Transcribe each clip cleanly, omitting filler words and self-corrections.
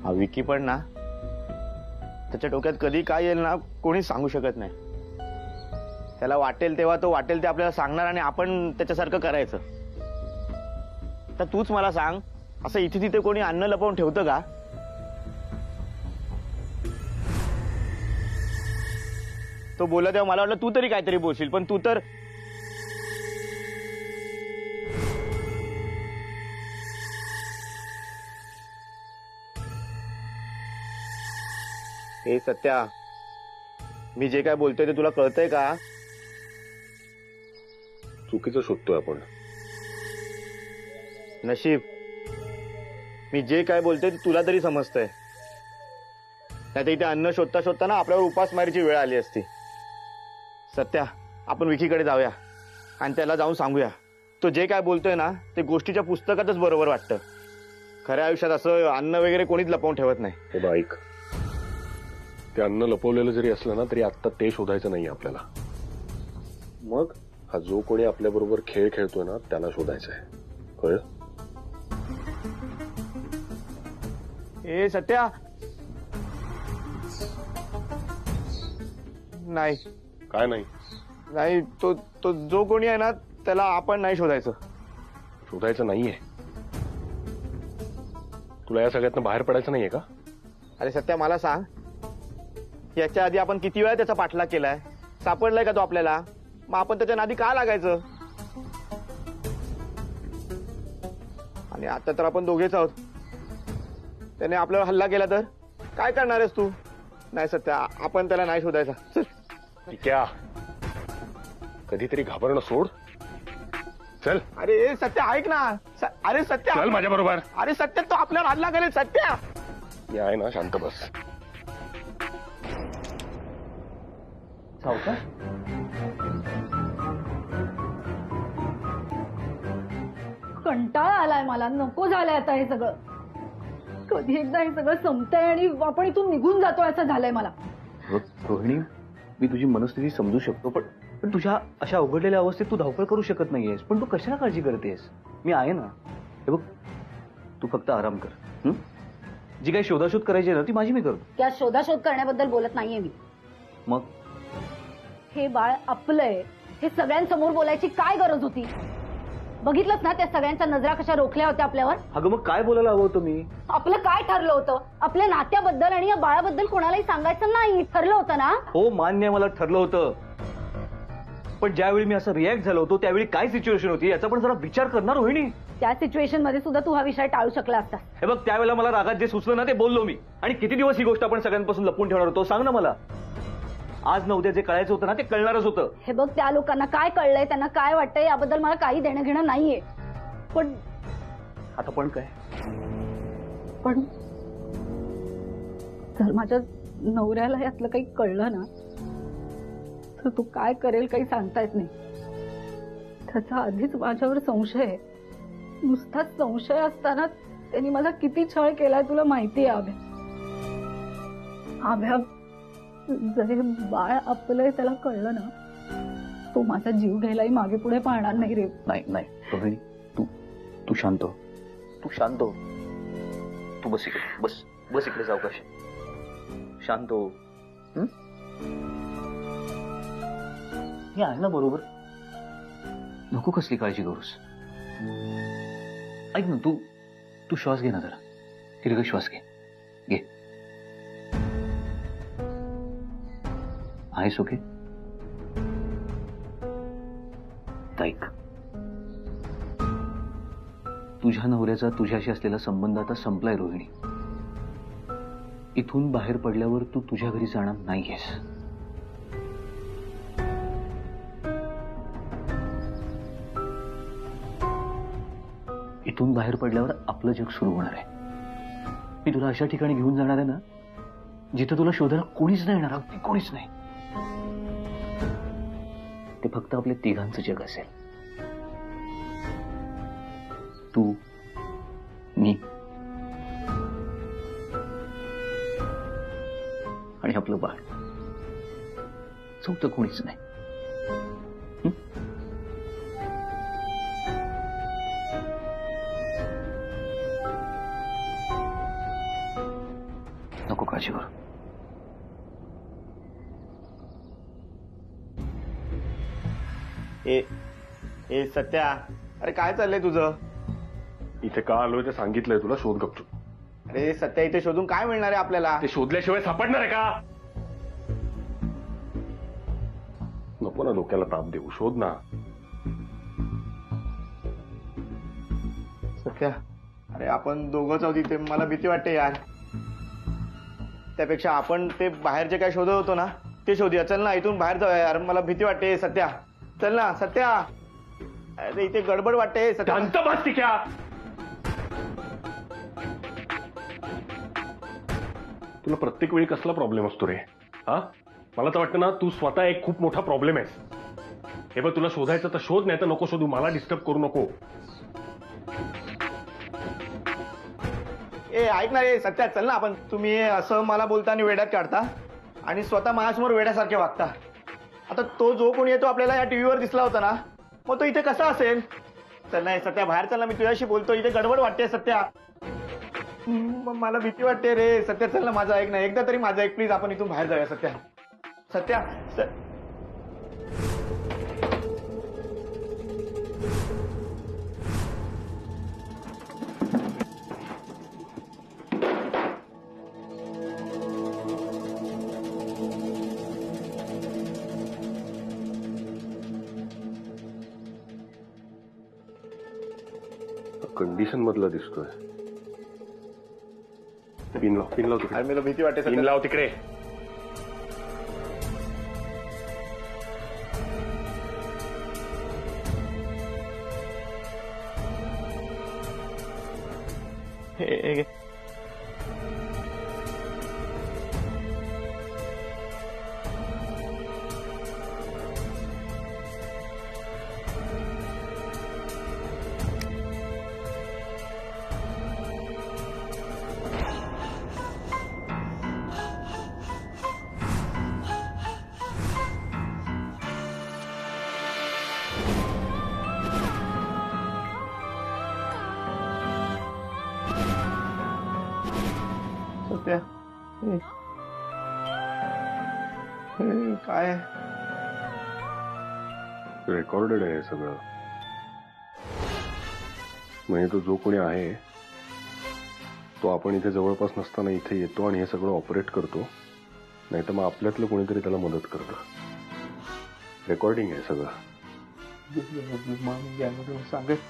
हा विकी पण ना, त्याच्या डोक्यात कधी काय येईल ना कोणी सांगू शकत नाही. त्याला वाटेल तेव्हा तो वाटेल ते आपल्याला सांगणार आणि आपण त्याच्यासारखं करायचं. तर तूच मला सांग, असं इथे तिथे कोणी अन्न लपवून ठेवतं का? तो बोलला तेव्हा मला वाटलं तू तरी काहीतरी बोलशील, पण तू तर हे सत्या, मी जे काय बोलतोय ते तुला कळतंय का? चुकीचं शोधतोय आपण. नशीब मी जे काय बोलतोय ते तुला तरी समजतंय. नाहीतर इथे अन्न शोधता शोधताना आपल्यावर उपासमारीची वेळ आली असती. सत्या, आपण विकीकडे जाऊया आणि त्याला जाऊन सांगूया. तो जे काय बोलतोय ना ते गोष्टीच्या पुस्तकातच बरोबर वाटतं. खऱ्या आयुष्यात असं अन्न वगैरे कोणीच लपवून ठेवत नाही. हे बघ ऐक, ते अन्न लपवलेलं जरी असलं ना तरी आत्ता ते शोधायचं नाही आपल्याला. मग हा जो कोणी आपल्या बरोबर खेळ खेळतोय ना त्याला शोधायचं आहे. कळलं? ए सत्या, नाही काय नाही नाही, तो तो जो कोणी आहे ना त्याला आपण नाही शोधायचं. शोधायचं नाहीये. तुला या सगळ्यातनं बाहेर पडायचं नाहीये का? अरे सत्या, मला सांग, याच्या आधी आपण किती वेळा त्याचा पाठलाग केलाय? सापडलाय का तो आपल्याला? मग आपण त्याच्या नादी का लागायचं? आणि आता तर आपण दोघेच आहोत. त्याने आपल्यावर हल्ला केला तर काय करणार आहेस तू? नाही सत्या, आपण त्याला नाही शोधायचा. चल. क्या कधीतरी घाबरणं सोड. चल. अरे सत्या ऐक ना. अरे सत्या, चल माझ्या बरोबर. अरे सत्या, तो आपल्यावर हल्ला करेल. सत्या, मी आहे ना, शांत बस. सावकार, कंटाळा आलाय मला. नको झालंय आता हे सगळं. कधी एकदा हे सगळं संपतंय आणि आपण इथून निघून जातोय असं झालंय मला. रोहिणी, मी तुझी मनस्थिती समजू शकतो, पण तुझ्या अशा अवघडलेल्या अवस्थेत तू धावपळ करू शकत नाहीयेस. पण तू कशाला काळजी करतेस? मी आहे ना. हे बघ, तू फक्त आराम कर. जी काही शोधाशोध करायची आहे ना ती माझी मी करतो. त्या शोधाशोध करण्याबद्दल बोलत नाहीये मी. मग हे बाळ आपलंय हे सगळ्यांसमोर बोलायची काय गरज होती? बघितलंच ना त्या सगळ्यांच्या नजरा कशा रोखल्या होत्या आपल्यावर. अगं मग काय बोलायला हवं होतं मी? आपलं काय ठरलं होतं? आपल्या नात्याबद्दल आणि या बाळाबद्दल कोणालाही सांगायचं नाही ठरलं होतं ना? हो मान्य आहे, मला ठरलं होतं. पण ज्यावेळी मी असं रिॲक्ट झालो होतो त्यावेळी काय सिच्युएशन होती याचा पण जरा विचार करणार रोहिणी. त्या सिच्युएशन मध्ये सुद्धा तू हा विषय टाळू शकला असता. हे बघ, त्यावेळेला मला रागात जे सुचलं ना ते बोललो मी. आणि किती दिवस ही गोष्ट आपण सगळ्यांपासून लपवून ठेवणार होतो सांग ना मला. आज न उद्या जे कळायचं होतं ना ते कळणारच होतं. हे बघ, त्या लोकांना काय कळलंय, त्यांना काय वाटतंय याबद्दल मला काही देणं घेणं नाहीये. पण आता पण काय? पण जर माझ्या नवऱ्याला यातलं काही कळलं ना तर तू काय करेल काही सांगता येत नाही. त्याचा आधीच माझ्यावर संशय आहे. नुसताच संशय असताना त्यांनी माझा किती छळ केलाय तुला माहिती आहे आभ्या. आभ्या, जर हे बाळ आपलंय त्याला कळलं ना तो माझा जीव घ्यायलाही मागे पुढे पाहणार नाही रे. नाही नाही रोहिणी, तू शांत हो. तू शांत हो. तू बस इकडे, बस इकडे सावकाश. शांत हो. मी आहे ना बरोबर. नको कसली काळजी करूस. ऐक ना, तू श्वास घे ना जरा. दीर्घ श्वास घे. घे. आहेस ओके? ऐक, तुझ्या नवऱ्याचा तुझ्याशी असलेला संबंध आता संपलाय रोहिणी. इथून बाहेर पडल्यावर तू तुझ्या घरी जाणार नाहीयेस. इथून बाहेर पडल्यावर आपलं जग सुरू होणार आहे. मी तुला अशा ठिकाणी घेऊन जाणार आहे ना जिथे तुला शोधायला कोणीच नाही येणार. अगदी कोणीच नाही. ते फक्त आपल्या तिघांचं जग असेल. तू, मी आणि आपलं बाळ. चौथं कोणीच नाही. नको काळजी करू. ए सत्या, अरे काय चाललंय तुझं? इथे का आलोय ते सांगितलंय तुला, शोध गपचूप. अरे सत्या, इथे शोधून काय मिळणार आहे आपल्याला? ते शोधल्याशिवाय सापडणार आहे का? नको ना डोक्याला ताप देऊ, शोध ना. सत्या, अरे आपण दोघंच आहोत इथे, मला भीती वाटते यार. त्यापेक्षा आपण ते बाहेर जे काय शोधत होतो ना ते शोधूया. चल ना, इथून बाहेर जाऊया यार, मला भीती वाटते. सत्या चल ना. सत्या, अरे इथे गडबड वाटते. सत्या शांत बस टिक्या. तुला प्रत्येक वेळी कसला प्रॉब्लेम असतो रे? हा, मला तर वाटतं ना तू स्वतः एक खूप मोठा प्रॉब्लेम आहेस. हे बघ, तुला शोधायचं तर शोध, नाही तर नको शोधू. मला डिस्टर्ब करू नको. ऐक ना रे सत्या, चल ना आपण. तुम्ही असं मला बोलता आणि वेड्यात काढता आणि स्वतः माझ्यासमोर वेड्यासारखे वागता. आता तो जो कोणी आहे तो आपल्याला या टीव्हीवर दिसला होता ना, मग तो इथे कसा असेल? चल ना सत्या, बाहेर चल ना, मी तुझ्याशी बोलतो. इथे गडबड वाटते सत्या. मला भीती वाटते रे सत्या. चल ना, माझं ऐक ना, एकदा तरी माझं ऐक प्लीज. आपण इथून बाहेर जाऊया सत्या. सत्या कंडिशन मधला दिसतोय. पिन लाव तिकडे. अरे मला भीती वाटते पिन सत्या. लाव तिकडे. हे सत्या, काय रेकॉर्डेड आहे हे सगळं. म्हणजे तो जो कोणी आहे तो आपण इथे जवळपास नसताना इथे येतो आणि हे सगळं ऑपरेट करतो. नाही तर मग आपल्यातलं कोणीतरी त्याला मदत करतं. रेकॉर्डिंग आहे सगळं. सांगत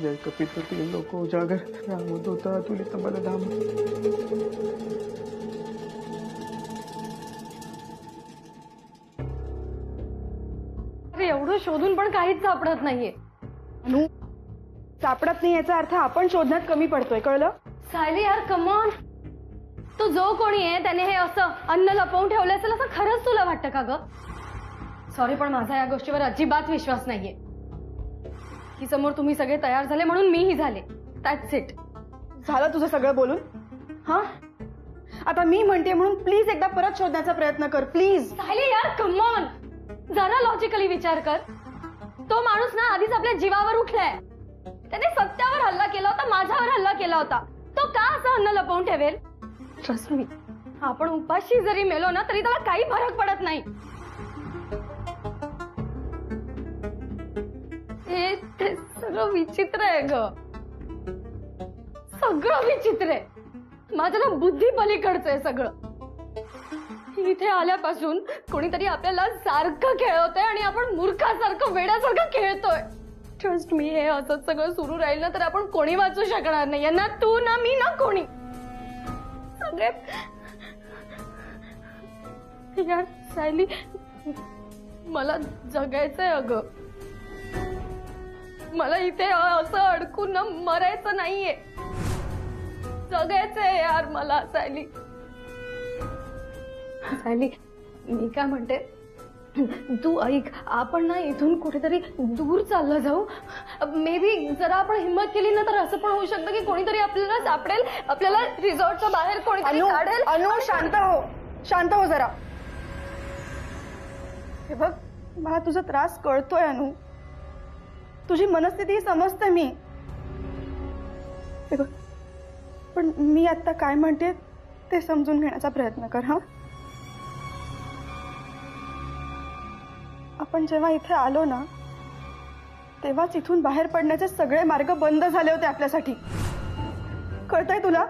जय कपित होती लोक उजागर राम होता तुली तंबल धाम. अरे एवढं शोधून पण काहीच सापडत नाहीये. अनु, सापडत नाही याचा अर्थ आपण शोधण्यात कमी पडतोय, कळलं? सायली यार, कमॉन. तो जो कोणी आहे त्याने हे असं अन्न लपवून ठेवलं असेल असं खरंच तुला वाटतं का ग? सॉरी, पण माझा या गोष्टीवर अजिबात विश्वास नाहीये. की समोर तुम्ही सगळे तयार झाले म्हणून मीही झाले. That's it. झालं तुझं सगळं बोलून? हा, आता मी म्हणते म्हणून प्लीज एकदा परत शोधण्याचा प्रयत्न कर, प्लीज. सायली यार, कमॉन. जरा लॉजिकली विचार कर. तो माणूस ना आधीच आपल्या जीवावर उठलाय. त्याने सत्यावर हल्ला केला होता, माझ्यावर हल्ला केला होता. तो का असं अन्न लपवून ठेवेल? ट्रस्ट मी, आपण उपाशी जरी मेलो ना तरी त्याला काही फरक पडत नाही. ते सगळं विचित्र आहे ग. सगळं विचित्र आहे. माझ्या ना बुद्धी पलीकडचं आहे सगळं. इथे आल्यापासून कोणीतरी आपल्याला सारखं खेळवतोय आणि आपण मूर्खासारखं वेड्यासारखं खेळतोय. ट्रस्ट मी, हे असंच सगळं सुरू राहील ना तर आपण कोणी वाचू शकणार नाहीये. ना तू, ना मी, ना कोणी. सगळे यार सायली, मला जगायचंय अगं. मला इथे असं अडकून ना मरायचं नाहीये. जगायचंय यार मला. सायली, सायली, मी काय म्हणते, तू ऐक, आपण ना इथून कुठेतरी दूर चाललं जाऊ. मे बी जरा आपण हिंमत केली ना तर असं पण होऊ शकतं की कोणीतरी आपल्याला सापडेल. आपल्याला रिसॉर्टच्या बाहेर कोणीतरी काढेल. अनु, शांत हो, शांत हो जरा. हे बघ, मला तुझा त्रास कळतोय अनु. तुझी मनस्थिती समजते मी. हे बघ, पण मी आता काय म्हणते ते समजून घेण्याचा प्रयत्न कर. हा, आपण जेव्हा इथे आलो ना तेव्हाच इथून बाहेर पडण्याचे सगळे मार्ग बंद झाले होते आपल्यासाठी. कळतंय तुला?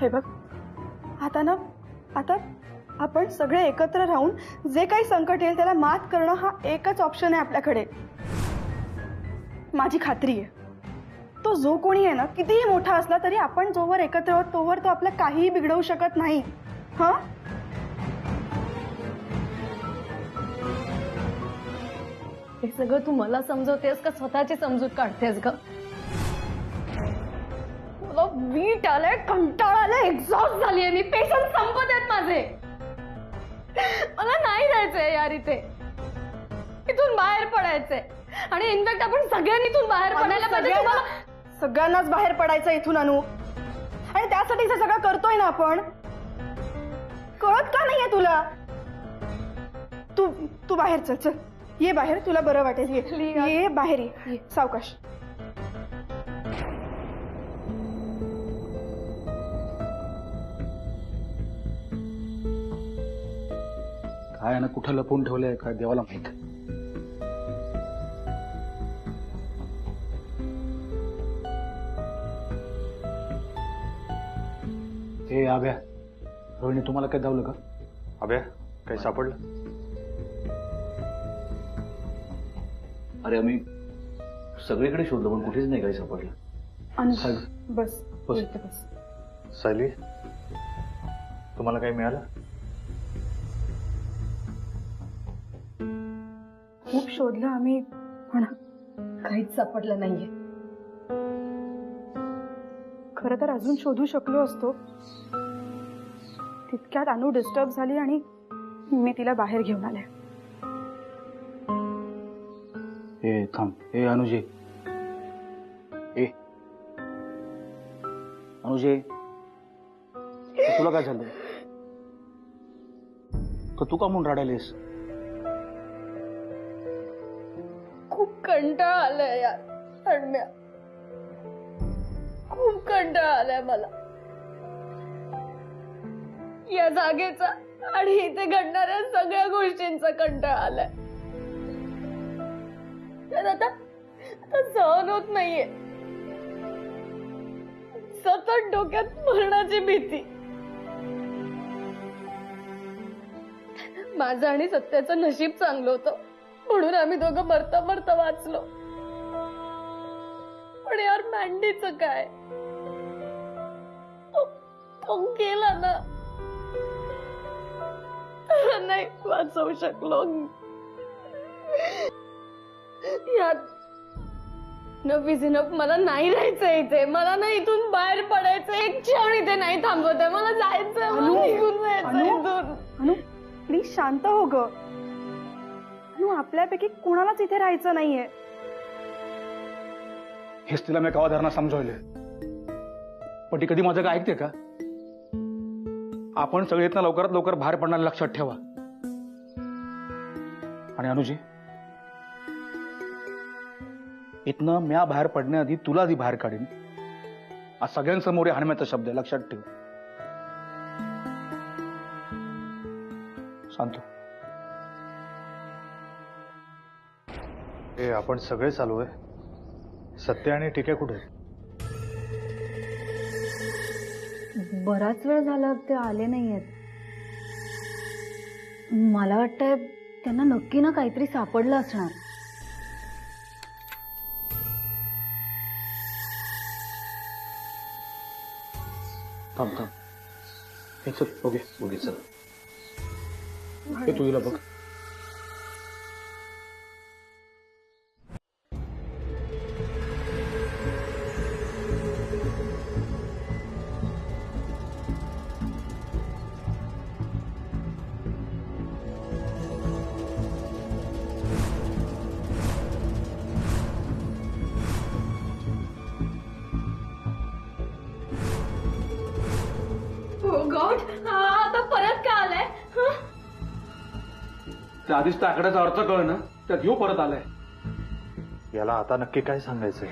हे बघ, आता आपण सगळे एकत्र राहून जे काही संकट येईल त्याला मात करणं हा एकच ऑप्शन आहे आपल्याकडे. माझी खात्री आहे तो जो कोणी आहे ना कितीही मोठा असला तरी आपण जोवर एकत्र आहोत तोवर तो आपलं काहीही बिघडवू शकत नाही. हा, हे सगळं तू मला समजवतेस का स्वतःची समजूत काढतेस ग? मला वीट आलंय, कंटाळा आलाय, एक्झॉस्ट झालीये मी. पेशन्स संपत आहेत माझे. मला नाही जायचंय यार इथे. इथून बाहेर पडायचंय. आणि इनफॅक्ट आपण सगळ्यांनी इथून बाहेर पडायला पाहिजे. सगळ्यांनाच बाहेर पडायचं इथून अनु. आणि त्यासाठी हे सगळं करतोय ना आपण. कळत का नाहीये तुला? तू बाहेर चल. चल ये बाहेर, तुला बरं वाटेल. ये बाहेर, ये सावकाश. काय ना कुठं लपवून ठेवलंय काय देवाला माहित. हे आभ्या, रोहिणी तुम्हाला काय धावलं का? अभ्या, काही सापडलं? अरे आम्ही सगळीकडे शोधलं पण कुठेच नाही काही सापडलं. अनु साहेब, बस बस. इथे बस. सायली, तुम्हाला काही मिळालं? खूप शोधलं आम्ही पण काहीच सापडलं नाहीये. खरं तर अजून शोधू शकलो असतो. तितक्यात अनु डिस्टर्ब झाली आणि मी तिला बाहेर घेऊन आले. हे थांब. हे अनुजे, ए अनुजे, तुला काय झालं? तर तू का म्हणून रडायलीस? खूप कंटाळा आलाय यार अडम्या. खूप कंटाळा आलाय मला या जागेचा आणि इथे घडणाऱ्या सगळ्या गोष्टींचा कंटाळा आलाय. आता सहन होत नाहीये. सतत डोक्यात मरणाची भीती. माझं आणि सत्याचं नशीब चांगलं होतं म्हणून आम्ही दोघं मरता मरता वाचलो. पण यार मँडीचं काय? तो गेला ना. नाही वाचवू शकलो. यार नफ इज इनफ. मला नाही राहायचंय इथे. मला ना इथून बाहेर पडायचं. एक क्षण इथे नाही थांबवत आहे. मला जायचंय. मला निघून जायचं इथून. अनु प्लीज शांत हो ग. अनु आपल्यापैकी कोणालाच इथे राहायचं नाहीये. हेच तिला मी कवा धरणा समजवले पण ती कधी माझं काय ऐकते का? आपण सगळे इथनं लवकरात लवकर बाहेर पडण्याला लक्षात ठेवा. आणि अनुजी, इथनं म्या बाहेर पडण्याआधी तुला आधी बाहेर काढीन आज सगळ्यांसमोर हाणम्याचा शब्द आहे. लक्षात ठेव. सांगतो. हे आपण सगळे चालू आहे. सत्य आणि टिके कुठे? बराच वेळ झाला ते आले नाहीयेत. मला वाटतंय त्यांना नक्की ना काहीतरी सापडलं असणार. थांब थांब. हे चल ओके ओके चल. हे तुझीला बघ. गॉड, आता परत का आलाय? त्या आधीच त्या आकड्याचा अर्थ कळ ना त्यात ह्यो परत आलाय. याला आता नक्की काय सांगायचंय?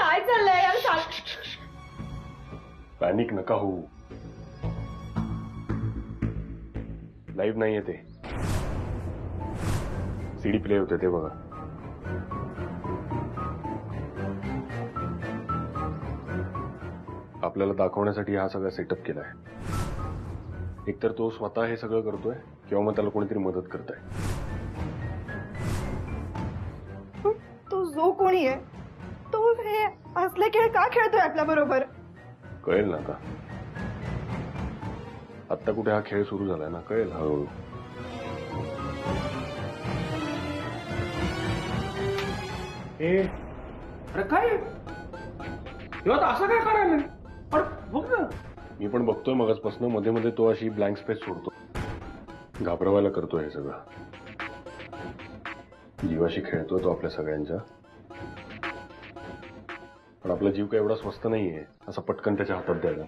काय चाललंय यार सांग. पॅनिक नका होऊ. लाईव्ह नाहीये ते, सीडी प्ले होते ते बघा. आपल्याला दाखवण्यासाठी हा सगळा सेटअप केलाय. एकतर तो स्वतः हे सगळं करतोय किंवा मग त्याला कोणीतरी मदत करताय. पण तो जो कोणी आहे तो हे असले खेळ का खेळतोय आपल्या बरोबर. कळेल ना आता. आत्ता कुठे हा खेळ सुरू झालाय ना, कळेल हळूहळू. अरे काय तेव्हा असं काय करायला. अरे बघ ना. मी पण बघतोय मगाचपासून मध्ये मध्ये तो अशी ब्लँक स्पेस सोडतो. घाबरवायला करतोय हे सगळं. जीवाशी खेळतोय तो आपल्या सगळ्यांच्या. पण आपला जीव काय एवढा स्वस्त नाहीये असं पटकन त्याच्या हातात द्यायला.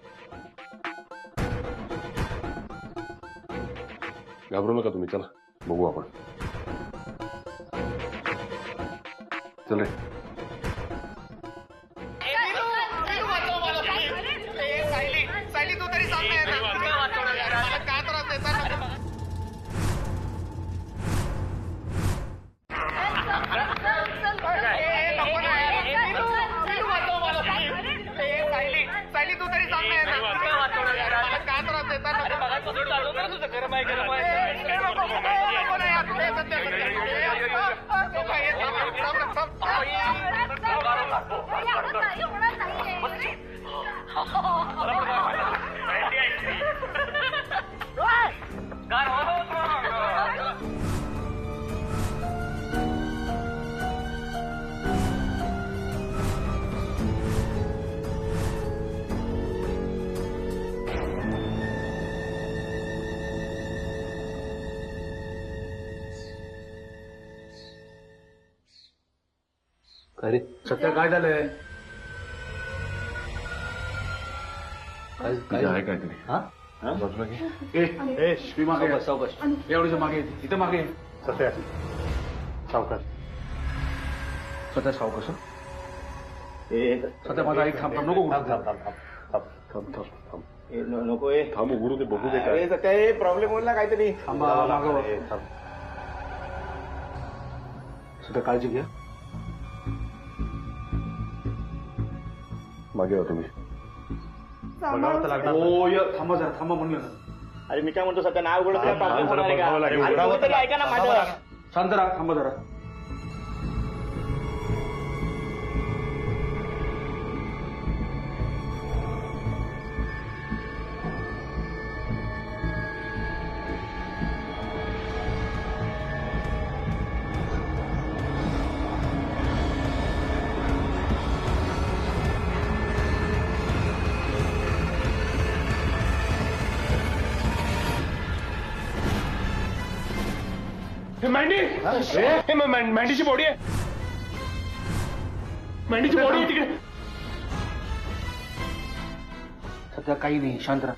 घाबरू नका तुम्ही. चला बघू आपण. चल रे. अरे सध्या काय झालंय. तिथे आहे काहीतरी. हा बाजूला घे. ए श्री मागे सावकाश सावकाश. एवढीच मागे येते. इथे मागे सध्या सावकाश. सध्या सावकाश. सध्या माझा ऐक. थांब नको नको ए. थांब उघडू दे, बघू दे काय. सत्या प्रॉब्लेम होईल ना काहीतरी. थांबा मागं. सध्या काळजी घ्या. मागे वा तुम्ही. थांबा जरा. थांबा म्हणलं ना. अरे मी काय म्हणतो सध्या नाव उघडत प्रॉब्लेम होणार आहे का. अरे कोणीतरी ऐका ना माझं. शांत राहा. थांबा जरा. मँडीची बॉडी आहे. मँडीची बॉडी आहे तिकडे. सध्या काही नाही. शांत राहा.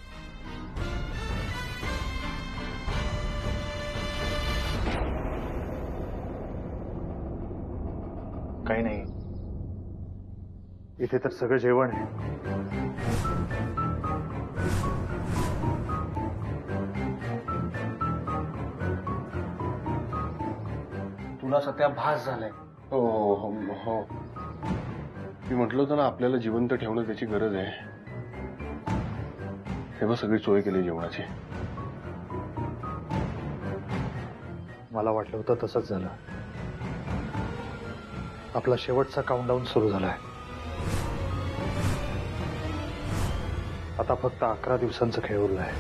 काही नाही. इथे तर सगळं जेवण आहे. तुला सध्या भास झालाय. हो हो हो. मी म्हटलं होतं ना आपल्याला जिवंत ठेवणं त्याची गरज आहे. तेव्हा सगळी सोय केली जेवणाची. मला वाटलं होतं तसंच झालं. आपला शेवटचा काउंटडाऊन सुरू झालाय. आता फक्त 11 दिवसांचा खेळ उरलाय.